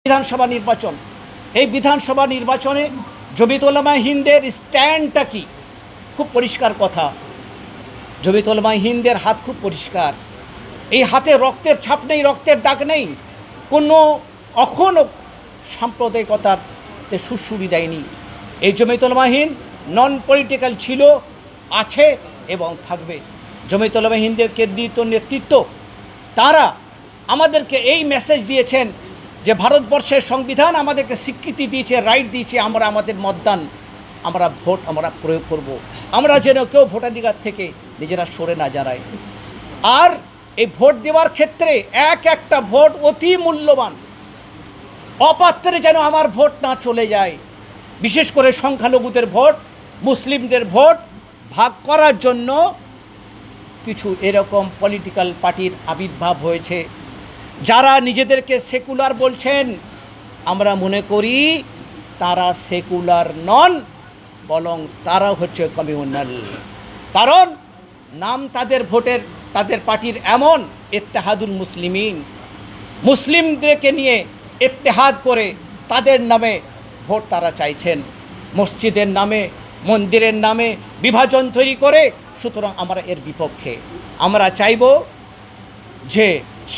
বিধানসভা নির্বাচন, এই বিধানসভা নির্বাচনে জমিয়ত উলামায়ে হিন্দের স্ট্যান্ডটা কি? খুব পরিষ্কার কথা। জমিয়ত উলামায়ে হিন্দের হাত খুব পরিষ্কার। এই হাতে রক্তের ছাপ নেই, রক্তের দাগ নেই, কোনো কখনো সাম্প্রদায়িকতাতে সুরসুরি দেয়নি। এই জমিয়ত উলামায়ে হিন্দ নন পলিটিক্যাল ছিল, আছে এবং থাকবে। জমিয়ত উলামায়ে হিন্দের কেন্দ্রীয় নেতৃত্ব তারা আমাদেরকে এই মেসেজ দিয়েছেন যে ভারতবর্ষের সংবিধান আমাদেরকে স্বীকৃতি দিয়েছে, রাইট দিয়েছে, আমরা আমাদের মতদান, আমরা ভোট আমরা প্রয়োগ করব। আমরা যেন কেউ ভোটাধিকার থেকে নিজেরা সরে না দাঁড়ায়। আর এই ভোট দেওয়ার ক্ষেত্রে এক একটা ভোট অতি মূল্যবান, অপাত্রে যেন আমার ভোট না চলে যায়। বিশেষ করে সংখ্যালঘুদের ভোট, মুসলিমদের ভোট ভাগ করার জন্য কিছু এরকম পলিটিক্যাল পার্টির আবির্ভাব হয়েছে, যারা নিজেদেরকে সেকুলার বলছেন। আমরা মনে করি তারা সেকুলার নন, বরং তারা হচ্ছে কমিউনাল। কারণ নাম তাদের ভোটের, তাদের পার্টির এমন ইত্তেহাদুল মুসলিমিন, মুসলিমদেরকে নিয়ে ইত্তেহাদ করে তাদের নামে ভোট তারা চাইছেন, মসজিদের নামে, মন্দিরের নামে বিভাজন তৈরি করে। সুতরাং আমরা এর বিপক্ষে। আমরা চাইব যে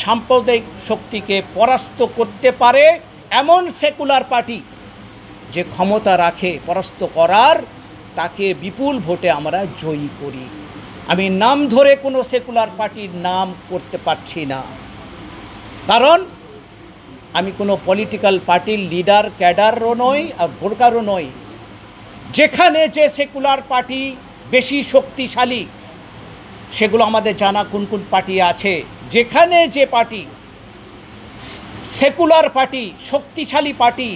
সাম্প্রদায়িক শক্তিকে পরাস্ত করতে পারে এমন সেকুলার পার্টি যে ক্ষমতা রাখে পরাস্ত করার, তাকে বিপুল ভোটে আমরা জয়ী করি। আমি নাম ধরে কোনো সেকুলার পার্টির নাম করতে পারছি না, কারণ আমি কোনো পলিটিক্যাল পার্টির লিডার, ক্যাডারও নই আর বোরকারও নই। যেখানে যে সেকুলার পার্টি বেশি শক্তিশালী, সেগুলো আমাদের জানা কোন কোন পার্টি আছে। যেখানে যে পার্টি সেকুলার পার্টি, শক্তিশালী পার্টি,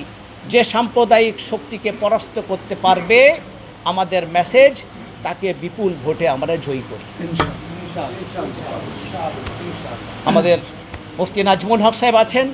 যে সাম্প্রদায়িক শক্তিকে পরাস্ত করতে পারবে, আমাদের মেসেজ তাকে বিপুল ভোটে আমরা জয়ী করি। আমাদের মুফতি নাজমুল হক সাহেব আছেন।